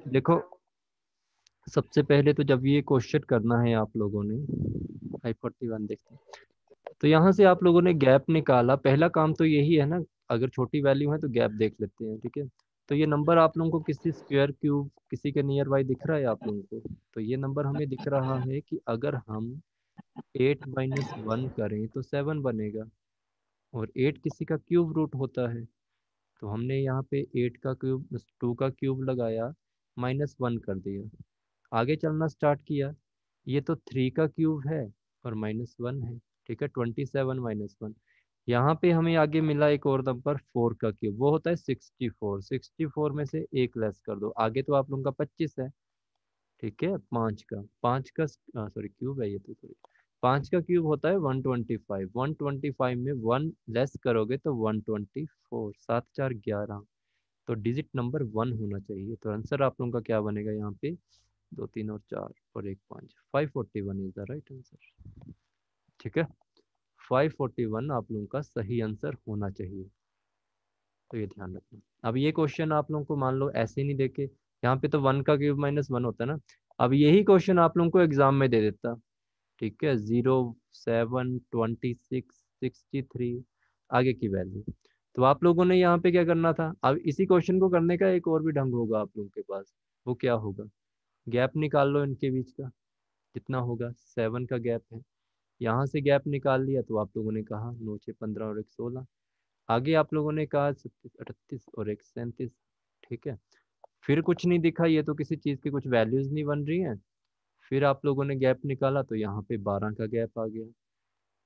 देखो, सबसे पहले तो जब ये क्वेश्चन करना है आप लोगों ने, 541 देखते हैं, तो यहाँ से आप लोगों ने गैप निकाला। पहला काम तो यही है ना, अगर छोटी वैल्यू है तो गैप देख लेते हैं, ठीक है। तो ये नंबर आप लोगों को किसी स्क्वायर क्यूब किसी के नियर बाई दिख रहा है आप लोगों को? तो ये नंबर हमें दिख रहा है कि अगर हम 8 - 1 करें तो 7 बनेगा, और 8 किसी का क्यूब रूट होता है। तो हमने यहाँ पे 8 का क्यूब 2 का क्यूब लगाया, -1 कर दिया, आगे चलना स्टार्ट किया। ये तो 3 का क्यूब है और -1 है, ठीक है। 27 - 1, यहाँ पे हमें आगे मिला एक और नंबर 4 का क्यूब, वो होता है 64। 64 में से एक लेस कर दो, आगे तो आप लोगों का 25 है, ठीक है। 5 का सॉरी क्यूब है ये तो, सॉरी, 5 का क्यूब होता है 125। 125 में 1 लेस करोगे तो 124, 7 4 11, तो डिजिट नंबर 1 होना चाहिए। तो आंसर आप लोगों का क्या बनेगा यहाँ पे? 2 3 और 4 और 1 5, 541 इज द राइट आंसर, ठीक है। 541 आप लोगों का सही आंसर होना चाहिए, तो ये ध्यान रखना। अब ये क्वेश्चन आप लोगों को मान लो ऐसे नहीं देखे, यहाँ पे तो 1 का क्यूब -1 होता है ना। अब यही क्वेश्चन आप लोगों को एग्जाम में दे देता, ठीक है, 0 7 26 63 आगे की वैल्यू, तो आप लोगों ने यहाँ पे क्या करना था? अब इसी क्वेश्चन को करने का एक और भी ढंग होगा आप लोगों के पास। वो क्या होगा? गैप निकाल लो इनके बीच का, कितना होगा? 7 का गैप है, यहाँ से गैप निकाल लिया तो आप लोगों ने कहा 9 6 15 और 1 16, आगे आप लोगों ने कहा 37 38 और 1 37, ठीक है। फिर कुछ नहीं दिखा, ये तो किसी चीज़ की कुछ वैल्यूज नहीं बन रही हैं। फिर आप लोगों ने गैप निकाला तो यहाँ पे 12 का गैप आ गया,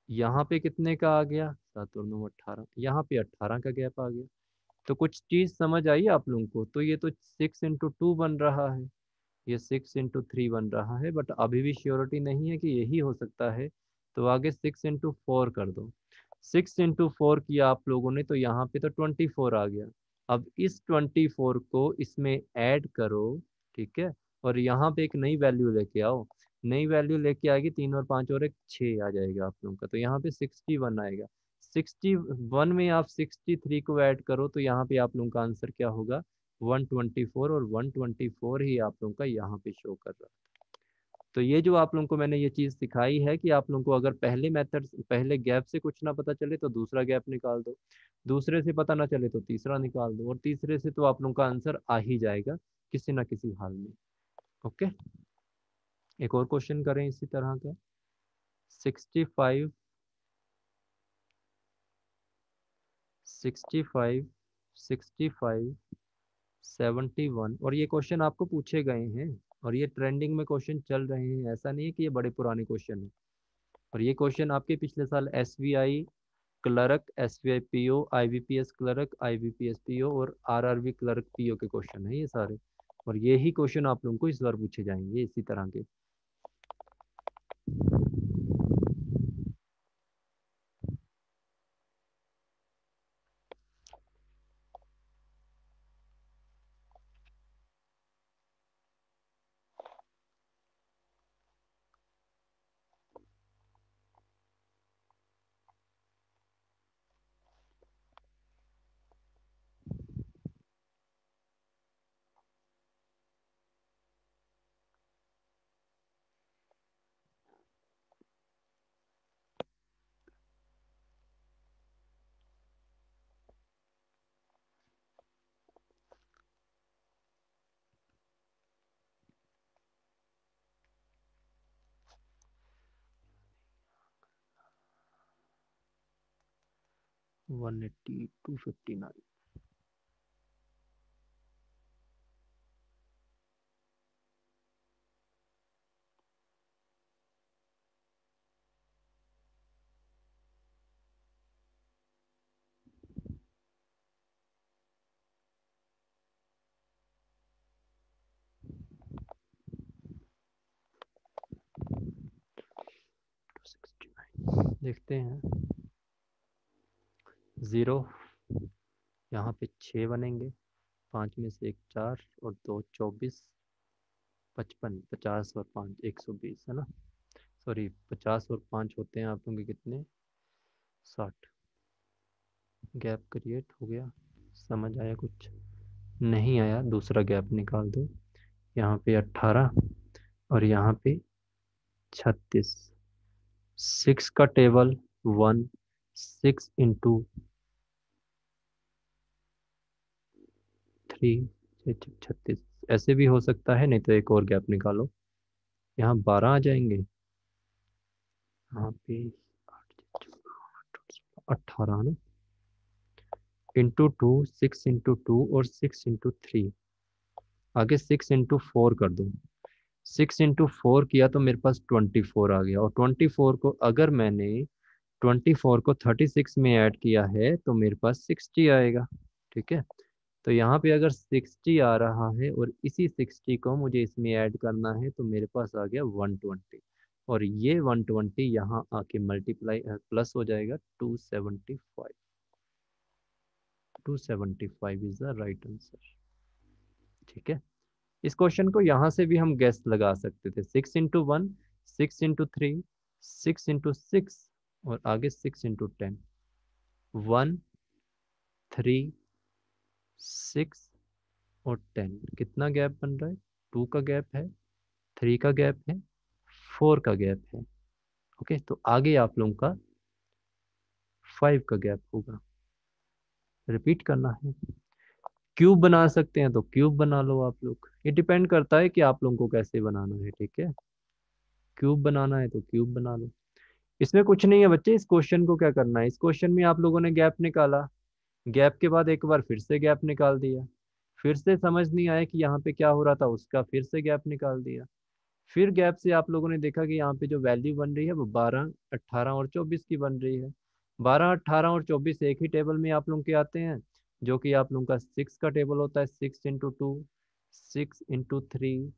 यहाँ पे कितने का आ गया? 7 और 9 18, यहाँ पे 18 का गैप आ गया। तो कुछ चीज़ समझ आई आप लोगों को? तो ये तो 6 × 2 बन रहा है, ये 6 × 3 बन रहा है, बट अभी भी श्योरिटी नहीं है कि यही हो सकता है। तो आगे 6 × 4 कर दो। 6 × 4 किया आप लोगों ने तो यहाँ पे तो 24 आ गया। अब इस 24 को इसमें ऐड करो, ठीक है, और यहाँ पे एक नई वैल्यू लेके आओ। नई वैल्यू लेके आएगी 3 और 5 और 1 6 आ जाएगा आप लोगों का, तो यहाँ पे 61 आएगा। 61 में आप 63 को ऐड करो तो यहाँ पे आप लोगों का आंसर क्या होगा? 124, और 124 ही आप लोगों का यहाँ पे शो कर रहा है। तो ये जो आप लोगों को मैंने ये चीज़ सिखाई है कि आप लोगों को अगर पहले मेथड पहले गैप से कुछ ना पता चले तो दूसरा गैप निकाल दो, दूसरे से पता ना चले तो तीसरा निकाल दो, और तीसरे से तो आप लोगों का आंसर आ ही जाएगा किसी ना किसी हाल में। ओके, एक और क्वेश्चन करें इसी तरह का। 65 65 65 71, और ये क्वेश्चन आपको पूछे गए हैं और ये ट्रेंडिंग में क्वेश्चन चल रहे हैं, ऐसा नहीं है कि ये बड़े पुराने क्वेश्चन हैं। और ये क्वेश्चन आपके पिछले साल SBI clerk, SBI PO, IBPS clerk, IBPS PO और आरआरबी क्लर्क पीओ के क्वेश्चन है ये सारे, और यही क्वेश्चन आप लोगों को इस बार पूछे जाएंगे इसी तरह के। 180 259। देखते हैं, 0, यहाँ पे 6 बनेंगे, 5 में से 1 4 और 2 24, 55 50 और 5 120 है ना, सॉरी 50 और 5 होते हैं आप लोगों के कितने? 60। गैप क्रिएट हो गया, समझ आया? कुछ नहीं आया, दूसरा गैप निकाल दो। यहाँ पे 18 और यहाँ पे 36। 6 का टेबल 1, 6 इंटू 3, 36। ऐसे भी हो सकता है, नहीं तो एक और गैप निकालो। यहाँ 12 आ जाएंगे, यहाँ पे 18 ना, इंटू 2, 6 इंटू 2 और 6 इंटू 3। आगे 6 इंटू 4 कर दो। 6 इंटू 4 किया तो मेरे पास 24 आ गया, और 24 को अगर मैंने 24 को 36 में ऐड किया है तो मेरे पास 60 आएगा। ठीक है, तो यहाँ पे अगर 60 आ रहा है और इसी 60 को मुझे इसमें ऐड करना है तो मेरे पास आ गया 120, और ये 120 यहाँ आके मल्टीप्लाई प्लस हो जाएगा 275। 275 इज द राइट आंसर। ठीक है, इस क्वेश्चन को यहाँ से भी हम गेस लगा सकते थे। 6 इंटू 1, 6 इंटू 3, 6 इंटू 6 और आगे 6 इंटू 10। 1, 3, 6 और 10, कितना गैप बन रहा है? 2 का गैप है, 3 का गैप है, 4 का गैप है। ओके, तो आगे आप लोगों का 5 का गैप होगा। रिपीट करना है। क्यूब बना सकते हैं तो क्यूब बना लो आप लोग, ये डिपेंड करता है कि आप लोगों को कैसे बनाना है। ठीक है, क्यूब बनाना है तो क्यूब बना लो। इसमें कुछ नहीं है बच्चे, इस क्वेश्चन को क्या करना है, इस क्वेश्चन में आप लोगों ने गैप निकाला, गैप के बाद एक बार फिर से गैप निकाल दिया, फिर से समझ नहीं आया कि यहाँ पे क्या हो रहा था, उसका फिर से गैप निकाल दिया। फिर गैप से आप लोगों ने देखा कि यहाँ पे जो वैल्यू बन रही है वो 12, 18 और 24 की बन रही है। 12, 18 और 24 एक ही टेबल में आप लोगों के आते हैं, जो कि आप लोगों का 6 का टेबल होता है। 6 इंटू 2, 6 इंटू 3,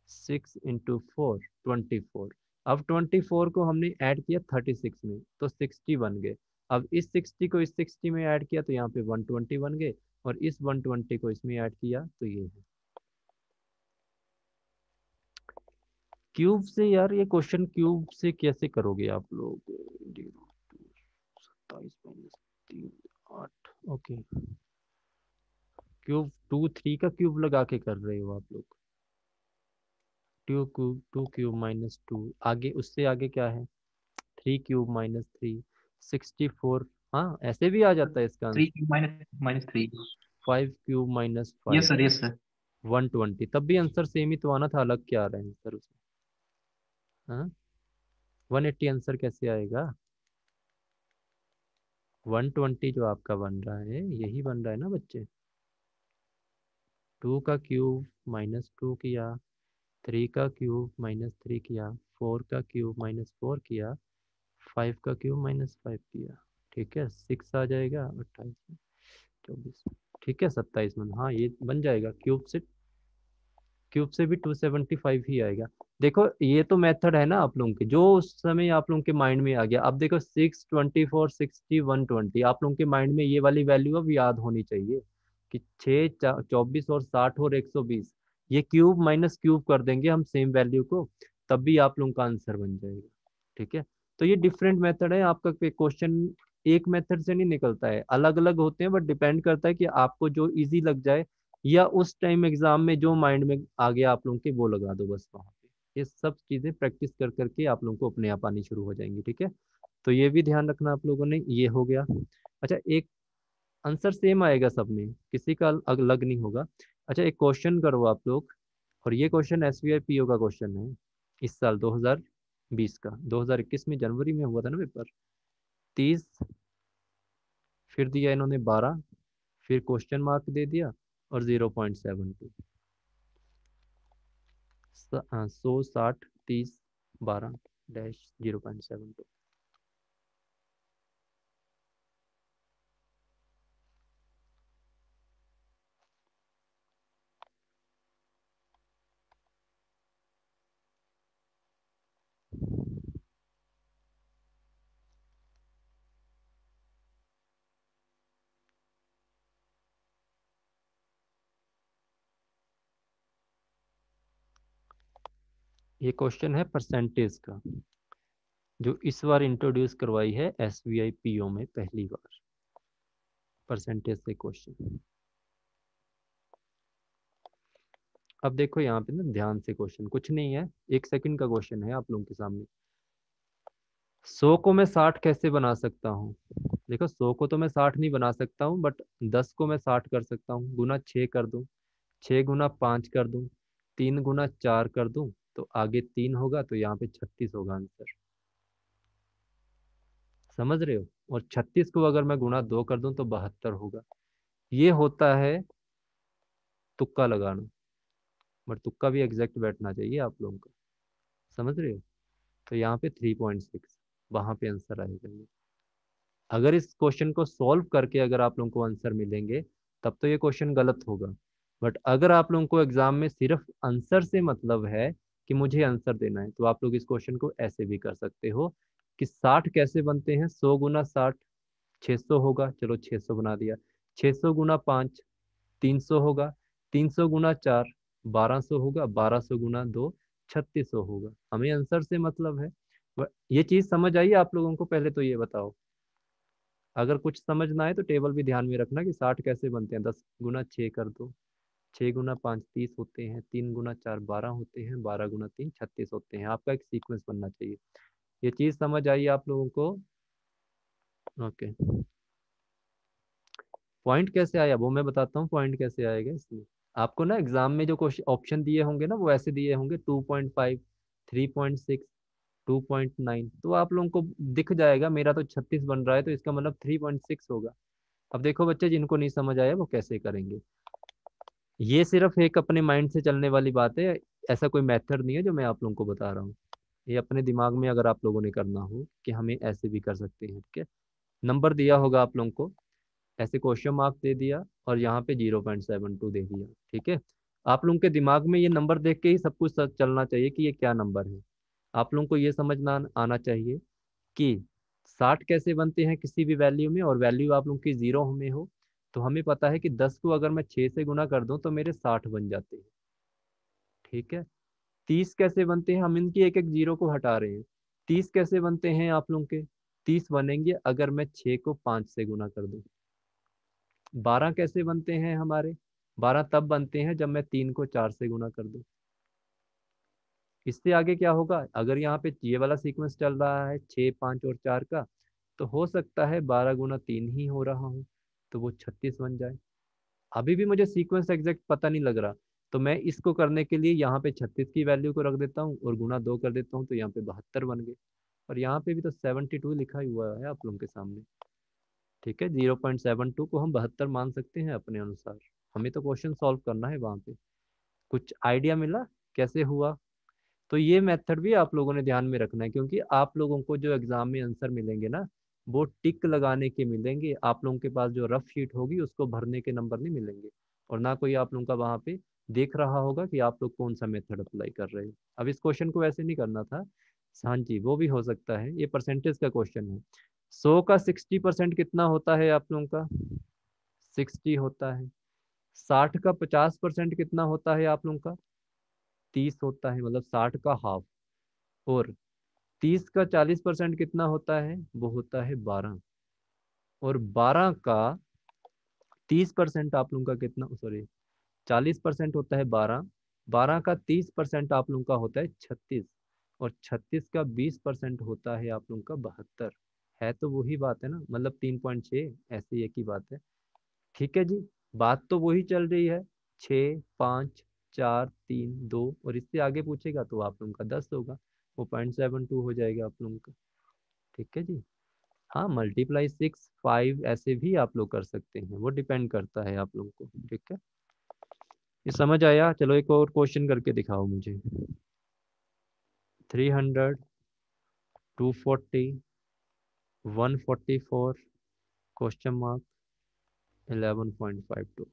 6 इंटू 4, 24। अब 24 को हमने ऐड किया 36 में तो 60 बन गए। अब इस 60 को इस 60 में ऐड किया तो यहाँ पे 120 बन गए, और इस 120 को इसमें ऐड किया तो ये है। क्यूब से यार, ये क्वेश्चन क्यूब से कैसे करोगे आप लोग? 27 - 3, 8। ओके, क्यूब 2, 3 का क्यूब लगा के कर रहे हो आप लोग। 2 क्यूब - 2 आगे, उससे आगे क्या है? 3 क्यूब - 3, 64। हाँ, ऐसे भी आ जाता है इसका three answer. Cube minus three. 5 cube - 5, yes sir, yes sir. 120। तब भी आंसर सेम ही तो आना था, अलग क्या आ रहा है आंसर उसमें? हाँ, 180 आंसर कैसे आएगा? 120 जो आपका बन रहा है यही बन रहा है ना बच्चे। 2 का क्यूब - 2 किया, 3 का क्यूब - 3 किया, 4 का क्यूब - 4 किया, 5 का क्यूब - 5 किया। ठीक है, 6 आ जाएगा 28 में, 24। ठीक है, 27 में। हाँ, ये बन जाएगा क्यूब से। क्यूब से भी 275 ही आएगा। देखो, ये तो मेथड है ना आप लोगों के, जो उस समय आप लोगों के माइंड में आ गया। अब देखो 6, 24, 60, 120, आप लोगों के माइंड में ये वाली वैल्यू अब याद होनी चाहिए कि 6, 24 और 60 और 120, ये क्यूब माइनस क्यूब कर देंगे हम सेम वैल्यू को, तब भी आप लोगों का आंसर बन जाएगा। ठीक है, तो ये डिफरेंट मेथड है। आपका क्वेश्चन एक मेथड से नहीं निकलता है, अलग अलग होते हैं, बट डिपेंड करता है कि आपको जो इजी लग जाए, या उस टाइम एग्जाम में जो माइंड में आ गया आप लोगों के, वो लगा दो बस वहां पे। ये सब चीजें प्रैक्टिस कर करके आप लोगों को अपने आप आनी शुरू हो जाएंगी। ठीक है, तो ये भी ध्यान रखना आप लोगों ने, ये हो गया। अच्छा, एक आंसर सेम आएगा सब में, किसी का अलग नहीं होगा। अच्छा, एक क्वेश्चन करो आप लोग, और ये क्वेश्चन एसबीआई पीओ का क्वेश्चन है, इस साल 2020 का। 2021 में जनवरी में हुआ था ना पेपर। 30, फिर दिया इन्होंने 12, फिर क्वेश्चन मार्क दे दिया, और 0.72। 100, 60, 30, 12 डैश 0.72। ये क्वेश्चन है परसेंटेज का, जो इस बार इंट्रोड्यूस करवाई है एसबीआई पीओ में पहली बार, परसेंटेज से क्वेश्चन। अब देखो यहाँ पे ना ध्यान से, क्वेश्चन कुछ नहीं है, 1 सेकंड का क्वेश्चन है आप लोगों के सामने। 100 को मैं 60 कैसे बना सकता हूँ? देखो 100 को तो मैं 60 नहीं बना सकता हूँ, बट 10 को मैं 60 कर सकता हूँ। गुना 6 कर दूँ, 6 गुना 5 कर दूँ, 3 गुना 4 कर दूँ, तो आगे 3 होगा, तो यहाँ पे 36 होगा आंसर। समझ रहे हो? और 36 को अगर मैं गुना 2 कर दूँ तो 72 होगा। ये होता है तुक्का लगाना, बट तुक्का भी एग्जैक्ट बैठना चाहिए आप लोगों का। समझ रहे हो? तो यहाँ पे 3.6, वहां पे आंसर आएगा ये। अगर इस क्वेश्चन को सॉल्व करके अगर आप लोगों को आंसर मिलेंगे, तब तो ये क्वेश्चन गलत होगा। बट अगर आप लोगों को एग्जाम में सिर्फ आंसर से मतलब है कि मुझे आंसर देना है, तो आप लोग इस क्वेश्चन को ऐसे भी कर सकते हो कि 60 कैसे बनते हैं? 100 गुना 60, 600 होगा, चलो 600 बना दिया। 600 गुना 5, 300 होगा। 300 गुना 4, 1200 होगा। 1200 गुना 2, 3600 होगा। हमें आंसर से मतलब है। ये चीज समझ आई आप लोगों को? पहले तो ये बताओ, अगर कुछ समझ ना आए तो टेबल भी ध्यान में रखना कि 60 कैसे बनते हैं। 10 गुना 6 कर दो, 6 गुना 5 30 होते हैं, 3 गुना 4 12 होते हैं, 12 गुना 3 36 होते हैं। आपका एक सीक्वेंस बनना चाहिए। ये चीज समझ आई आप लोगों को? ओके। पॉइंट कैसे आया वो मैं बताता हूँ, पॉइंट कैसे आएगा इसमें। आपको ना एग्जाम में जो क्वेश्चन ऑप्शन दिए होंगे ना, वो ऐसे दिए होंगे 2.5, 3.6, 2.9, तो आप लोगों को दिख जाएगा मेरा तो 36 बन रहा है, तो इसका मतलब 3.6 होगा। अब देखो बच्चे, जिनको नहीं समझ आया वो कैसे करेंगे। ये सिर्फ एक अपने माइंड से चलने वाली बात है, ऐसा कोई मेथड नहीं है जो मैं आप लोगों को बता रहा हूँ। ये अपने दिमाग में अगर आप लोगों ने करना हो कि हमें ऐसे भी कर सकते हैं, ठीक है। नंबर दिया होगा आप लोगों को, ऐसे क्वेश्चन मार्क दे दिया और यहाँ पे 0.72 दे दिया, ठीक है। आप लोगों के दिमाग में ये नंबर देख के ही सब कुछ चलना चाहिए कि ये क्या नंबर है। आप लोगों को ये समझना आना चाहिए कि 60 कैसे बनते हैं किसी भी वैल्यू में, और वैल्यू आप लोगों की 0 में हो। तो हमें पता है कि 10 को अगर मैं 6 से गुना कर दूं तो मेरे 60 बन जाते हैं, ठीक है। 30 कैसे बनते हैं? हम इनकी एक एक जीरो को हटा रहे हैं। 30 कैसे बनते हैं आप लोगों के? 30 बनेंगे अगर मैं 6 को 5 से गुना कर दूं। 12 कैसे बनते हैं हमारे? 12 तब बनते हैं जब मैं 3 को 4 से गुना कर दूं। इससे आगे क्या होगा? अगर यहाँ पे ये वाला सीक्वेंस चल रहा है 6 5 और 4 का, तो हो सकता है 12 गुना 3 ही हो रहा हूँ, तो वो 36 बन जाए। अभी भी मुझे सीक्वेंस एग्जैक्ट पता नहीं लग रहा, तो मैं इसको करने के लिए यहाँ पे 36 की वैल्यू को रख देता हूँ और गुना 2 कर देता हूँ, तो यहाँ पे 72 बन गए। और यहाँ पे भी तो 72 लिखा ही हुआ है आप लोगों के सामने, ठीक है। 0.72 को हम 72 मान सकते हैं अपने अनुसार। हमें तो क्वेश्चन सॉल्व करना है वहां पे। कुछ आइडिया मिला कैसे हुआ? तो ये मेथड भी आप लोगों ने ध्यान में रखना है, क्योंकि आप लोगों को जो एग्जाम में आंसर मिलेंगे ना, वो टिक लगाने के मिलेंगे। आप लोगों के पास जो रफ शीट होगी उसको भरने के नंबर नहीं मिलेंगे। और ना कोई आप लोगों का वहाँ पे देख रहा होगा कि आप लोग कौन सा मेथड अप्लाई कर रहे हो। अब इस क्वेश्चन को ऐसे नहीं करना था। हाँ जी, वो भी हो सकता है, ये परसेंटेज का क्वेश्चन है। 100 का 60% कितना होता है आप लोगों का? 60 होता है। 60 का 50% कितना होता है आप लोगों का? 30 होता है, मतलब 60 का हाफ। और 30 का 40% कितना होता है? वो होता है 12। और 12 का 30% आप लोगों का कितना, सॉरी, 40% होता है 12। 12 का 30% आप लोगों का होता है 36। और 36 का 20% होता है आप लोगों का 72। है तो वही बात है ना, मतलब 3.6, ऐसी एक ही बात है। ठीक है जी, बात तो वही चल रही है। 6 5 4 3 2, और इससे आगे पूछेगा तो आप लोगों का 10 होगा, वो 0.72 हो जाएगा आप लोगों का। ठीक है जी। हाँ, मल्टीप्लाई 6 5 ऐसे भी आप लोग कर सकते हैं, वो डिपेंड करता है आप लोगों को। ठीक है, ये समझ आया? चलो एक और क्वेश्चन करके दिखाओ मुझे। 300, 240, 144, क्वेश्चन मार्क, 11.52।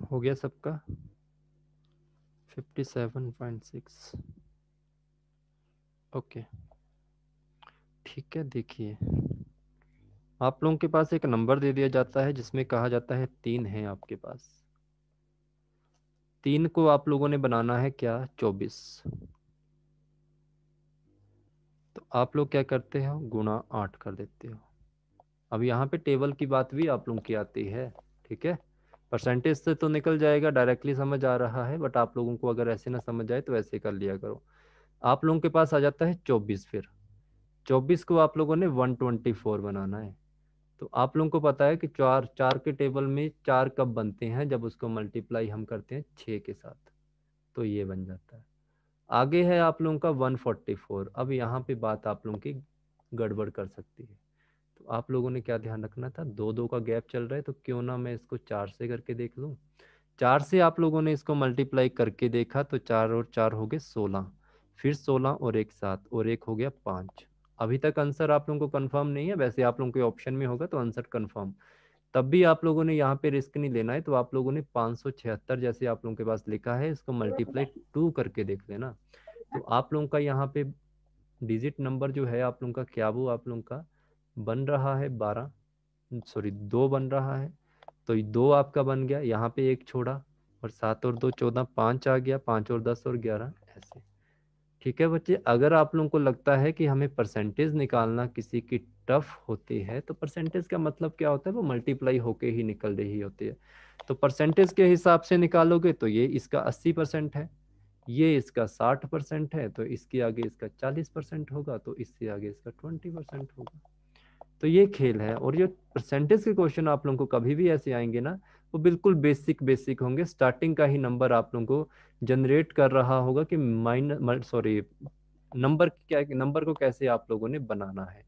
हो गया सबका 57.6। ओके ठीक है। देखिए आप लोगों के पास एक नंबर दे दिया जाता है जिसमें कहा जाता है 3 है आपके पास। 3 को आप लोगों ने बनाना है क्या 24। तो आप लोग क्या करते हो गुणा 8 कर देते हो। अब यहाँ पे टेबल की बात भी आप लोगों की आती है। ठीक है परसेंटेज से तो निकल जाएगा, डायरेक्टली समझ आ रहा है, बट आप लोगों को अगर ऐसे ना समझ आए तो ऐसे कर लिया करो। आप लोगों के पास आ जाता है 24। फिर 24 को आप लोगों ने 124 बनाना है। तो आप लोगों को पता है कि चार चार के टेबल में 4 कब बनते हैं, जब उसको मल्टीप्लाई हम करते हैं 6 के साथ। तो ये बन जाता है। आगे है आप लोगों का 144। अब यहाँ पे बात आप लोगों की गड़बड़ कर सकती है। तो आप लोगों ने क्या ध्यान रखना था, 2 2 का गैप चल रहा है, तो क्यों ना मैं इसको 4 से करके देख लूँ। 4 से आप लोगों ने इसको मल्टीप्लाई करके देखा तो 4 और 4 हो गए 16। फिर 16 और एक 7 और एक हो गया 5। अभी तक आंसर आप लोगों को कंफर्म नहीं है, वैसे आप लोगों के ऑप्शन में होगा तो आंसर कंफर्म। तब भी आप लोगों ने यहाँ पे रिस्क नहीं लेना है, तो आप लोगों ने 576 जैसे आप लोगों के पास लिखा है इसको मल्टीप्लाई 2 करके देख लेना। तो आप लोगों का यहाँ पे डिजिट नंबर जो है आप लोगों का क्या वो आप लोगों का बन रहा है 12, सॉरी 2 बन रहा है। तो ये 2 आपका बन गया, यहाँ पे एक छोड़ा और 7 और 2 14, 5 आ गया, 5 और 10 और 11 ऐसे। ठीक है बच्चे, अगर आप लोगों को लगता है कि हमें परसेंटेज निकालना किसी की टफ होती है, तो परसेंटेज का मतलब क्या होता है, वो मल्टीप्लाई होके ही निकल रही होती है। तो परसेंटेज के हिसाब से निकालोगे तो ये इसका 80% है, ये इसका 60% है, तो इसके आगे इसका 40% होगा, तो इससे आगे इसका 20% होगा। तो ये खेल है। और ये परसेंटेज के क्वेश्चन आप लोगों को कभी भी ऐसे आएंगे ना, वो बिल्कुल बेसिक बेसिक होंगे। स्टार्टिंग का ही नंबर आप लोगों को जनरेट कर रहा होगा कि सॉरी नंबर क्या, नंबर को कैसे आप लोगों ने बनाना है।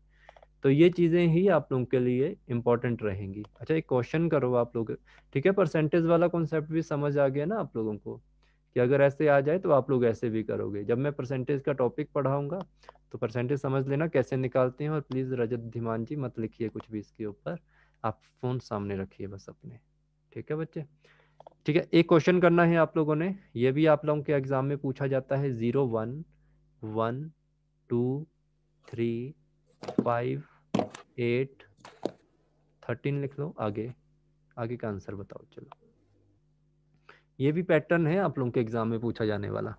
तो ये चीजें ही आप लोगों के लिए इंपॉर्टेंट रहेंगी। अच्छा एक क्वेश्चन करो आप लोग। ठीक है परसेंटेज वाला कॉन्सेप्ट भी समझ आ गया ना आप लोगों को, कि अगर ऐसे आ जाए तो आप लोग ऐसे भी करोगे। जब मैं परसेंटेज का टॉपिक पढ़ाऊंगा तो परसेंटेज समझ लेना कैसे निकालते हैं। और प्लीज़ रजत धीमान जी मत लिखिए कुछ भी इसके ऊपर, आप फ़ोन सामने रखिए बस अपने। ठीक है बच्चे। ठीक है एक क्वेश्चन करना है आप लोगों ने, ये भी आप लोगों के एग्जाम में पूछा जाता है। 0 1 1 2 3 5 8 13 लिख लो। आगे आगे का आंसर बताओ चलो। ये भी पैटर्न है आप लोगों के एग्जाम में पूछा जाने वाला।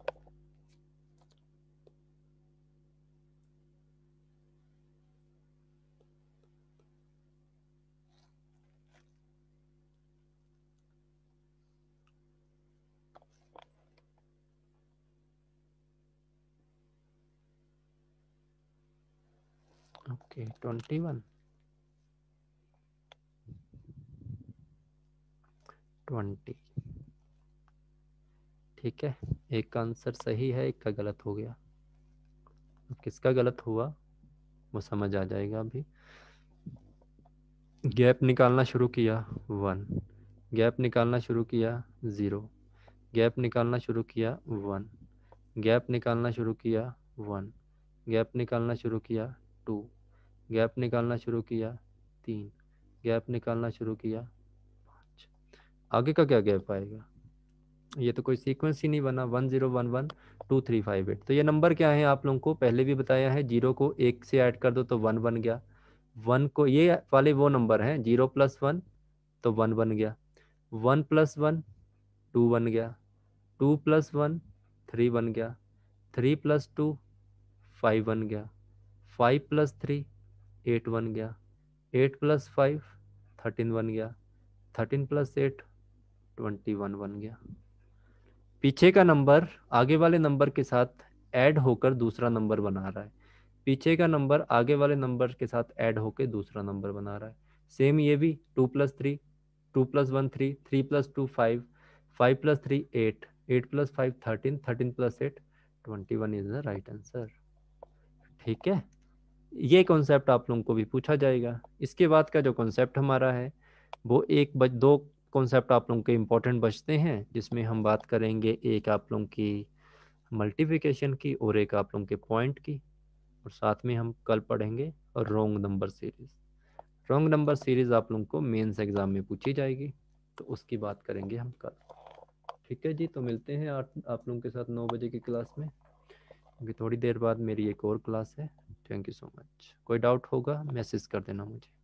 ओके 21 20। ठीक है एक का आंसर सही है, एक का गलत हो गया। अब किसका गलत हुआ वो समझ आ जाएगा अभी। गैप निकालना शुरू किया 1, गैप निकालना शुरू किया 0, गैप निकालना शुरू किया 1, गैप निकालना शुरू किया 1, गैप निकालना शुरू किया 2, गैप निकालना शुरू किया 3, गैप निकालना शुरू किया 5। आगे का क्या गैप आएगा, ये तो कोई सीक्वेंस ही नहीं बना। 10112358। तो ये नंबर क्या है आप लोगों को पहले भी बताया है। 0 को 1 से ऐड कर दो तो 1 बन गया। 1 को ये वाले वो नंबर हैं 0 + 1 तो 1 बन गया। 1 + 1 2 बन गया। 2 + 1 3 बन गया। 3 + 2 5 बन गया। 5 + 3 8 बन गया। 8 + 5 13 बन गया। 13 + 8 21 बन गया। पीछे का नंबर आगे वाले नंबर के साथ ऐड होकर दूसरा नंबर बना रहा है। पीछे का नंबर आगे वाले नंबर के साथ ऐड होकर दूसरा नंबर बना रहा है। सेम ये भी 2 + 3 2 + 1 3 3 + 2 5 5 + 3 8 8 + 5 13 13 + 8 21 इज द राइट आंसर। ठीक है ये कॉन्सेप्ट आप लोगों को भी पूछा जाएगा। इसके बाद का जो कॉन्सेप्ट हमारा है वो दो कॉन्सेप्ट आप लोगों के इम्पोर्टेंट बचते हैं, जिसमें हम बात करेंगे एक आप लोगों की मल्टीप्लिकेशन की और एक आप लोगों के पॉइंट की। और साथ में हम कल पढ़ेंगे wrong number series. Wrong number series आप लोगों को मेंस एग्जाम में पूछी जाएगी। तो उसकी बात करेंगे हम कल। ठीक है जी, तो मिलते हैं आप लोगों के साथ 9 बजे की क्लास में, क्योंकि थोड़ी देर बाद मेरी एक और क्लास है। Thank you so much. कोई डाउट होगा मैसेज कर देना मुझे।